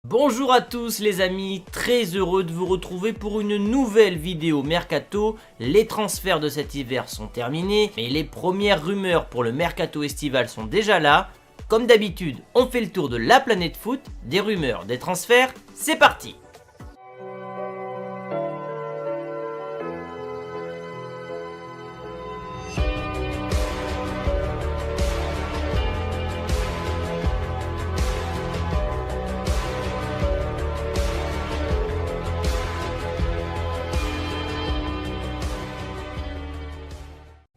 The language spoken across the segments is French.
Bonjour à tous les amis, très heureux de vous retrouver pour une nouvelle vidéo Mercato. Les transferts de cet hiver sont terminés, mais les premières rumeurs pour le Mercato estival sont déjà là. Comme d'habitude, on fait le tour de la planète foot, des rumeurs, des transferts, c'est parti!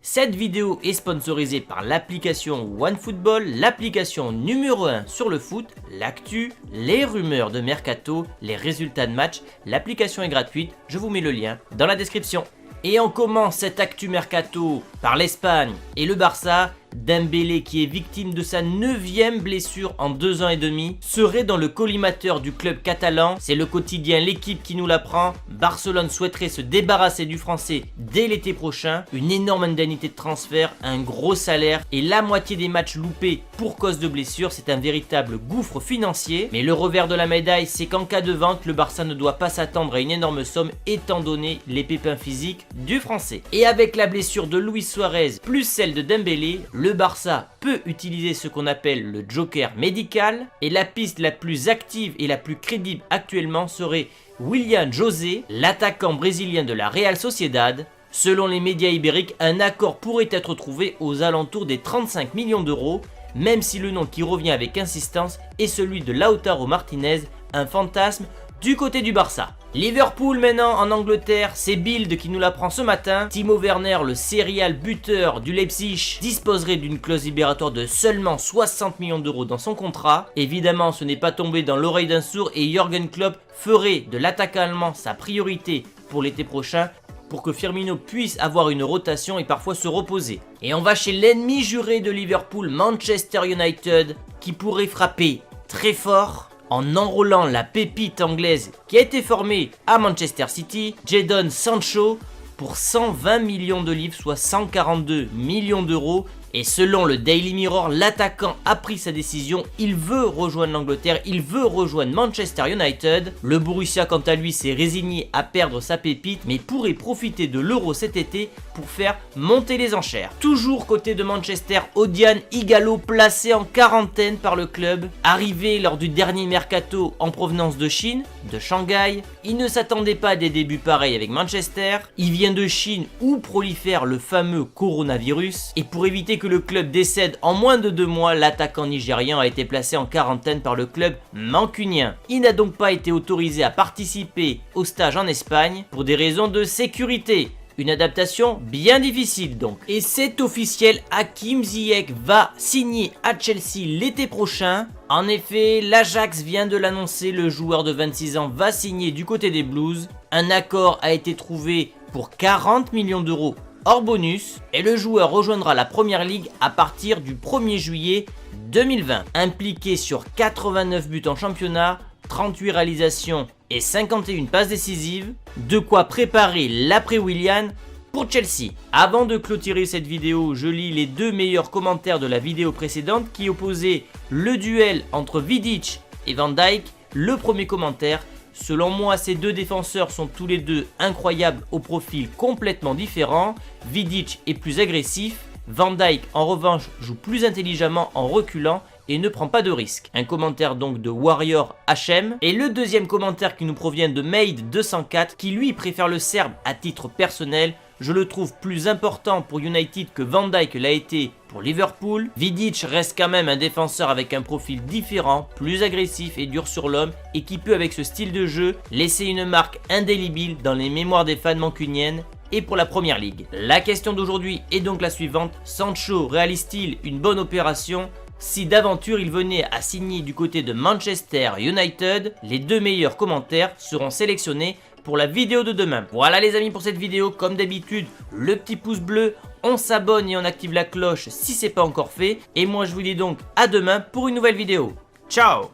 Cette vidéo est sponsorisée par l'application OneFootball, l'application numéro 1 sur le foot, l'actu, les rumeurs de Mercato, les résultats de match. L'application est gratuite, je vous mets le lien dans la description. Et on commence cette actu Mercato par l'Espagne et le Barça. Dembélé, qui est victime de sa 9e blessure en 2 ans et demi, serait dans le collimateur du club catalan. C'est le quotidien L'équipe qui nous l'apprend. Barcelone souhaiterait se débarrasser du français dès l'été prochain. Une énorme indemnité de transfert, un gros salaire et la moitié des matchs loupés pour cause de blessure. C'est un véritable gouffre financier. Mais le revers de la médaille, c'est qu'en cas de vente, le Barça ne doit pas s'attendre à une énorme somme étant donné les pépins physiques du français. Et avec la blessure de Luis Suarez plus celle de Dembélé, le Barça peut utiliser ce qu'on appelle le joker médical et la piste la plus active et la plus crédible actuellement serait Willian José, l'attaquant brésilien de la Real Sociedad. Selon les médias ibériques, un accord pourrait être trouvé aux alentours des 35 millions d'euros, même si le nom qui revient avec insistance est celui de Lautaro Martinez, un fantasme du côté du Barça. Liverpool maintenant en Angleterre, c'est Bild qui nous l'apprend ce matin. Timo Werner, le serial buteur du Leipzig, disposerait d'une clause libératoire de seulement 60 millions d'euros dans son contrat. Évidemment, ce n'est pas tombé dans l'oreille d'un sourd et Jürgen Klopp ferait de l'attaquant allemand sa priorité pour l'été prochain pour que Firmino puisse avoir une rotation et parfois se reposer. Et on va chez l'ennemi juré de Liverpool, Manchester United, qui pourrait frapper très fort en enrôlant la pépite anglaise qui a été formée à Manchester City, Jadon Sancho, pour 120 millions de livres, soit 142 millions d'euros. Et selon le Daily Mirror, l'attaquant a pris sa décision, il veut rejoindre l'Angleterre, il veut rejoindre Manchester United. Le Borussia quant à lui s'est résigné à perdre sa pépite mais pourrait profiter de l'Euro cet été pour faire monter les enchères. Toujours côté de Manchester, Odion Ighalo placé en quarantaine par le club. Arrivé lors du dernier mercato en provenance de Chine, de Shanghai, il ne s'attendait pas à des débuts pareils avec Manchester. Il vient de Chine où prolifère le fameux coronavirus et pour éviter que le club décède en moins de 2 mois, l'attaquant nigérian a été placé en quarantaine par le club mancunien. Il n'a donc pas été autorisé à participer au stage en Espagne pour des raisons de sécurité. Une adaptation bien difficile donc. Et c'est officiel, Hakim Ziyech va signer à Chelsea l'été prochain. En effet, l'Ajax vient de l'annoncer, le joueur de 26 ans va signer du côté des Blues. Un accord a été trouvé pour 40 millions d'euros hors bonus et le joueur rejoindra la Première Ligue à partir du 1er juillet 2020. Impliqué sur 89 buts en championnat, 38 réalisations et 51 passes décisives, de quoi préparer l'après-Willian pour Chelsea. Avant de clôturer cette vidéo, je lis les 2 meilleurs commentaires de la vidéo précédente qui opposaient le duel entre Vidic et Van Dijk. Le premier commentaire: selon moi, ces 2 défenseurs sont tous les 2 incroyables au profil complètement différent. Vidic est plus agressif, Van Dijk en revanche joue plus intelligemment en reculant et ne prend pas de risques. Un commentaire donc de Warrior HM. Et le deuxième commentaire qui nous provient de Made204 qui lui préfère le Serbe à titre personnel. Je le trouve plus important pour United que Van Dijk l'a été pour Liverpool. Vidic reste quand même un défenseur avec un profil différent, plus agressif et dur sur l'homme et qui peut avec ce style de jeu laisser une marque indélébile dans les mémoires des fans mancuniennes et pour la Première Ligue. La question d'aujourd'hui est donc la suivante: Sancho réalise-t-il une bonne opération si d'aventure il venait à signer du côté de Manchester United? Les 2 meilleurs commentaires seront sélectionnés pour la vidéo de demain. Voilà les amis pour cette vidéo, comme d'habitude, le petit pouce bleu, on s'abonne et on active la cloche si c'est pas encore fait. Et moi je vous dis donc à demain pour une nouvelle vidéo. Ciao!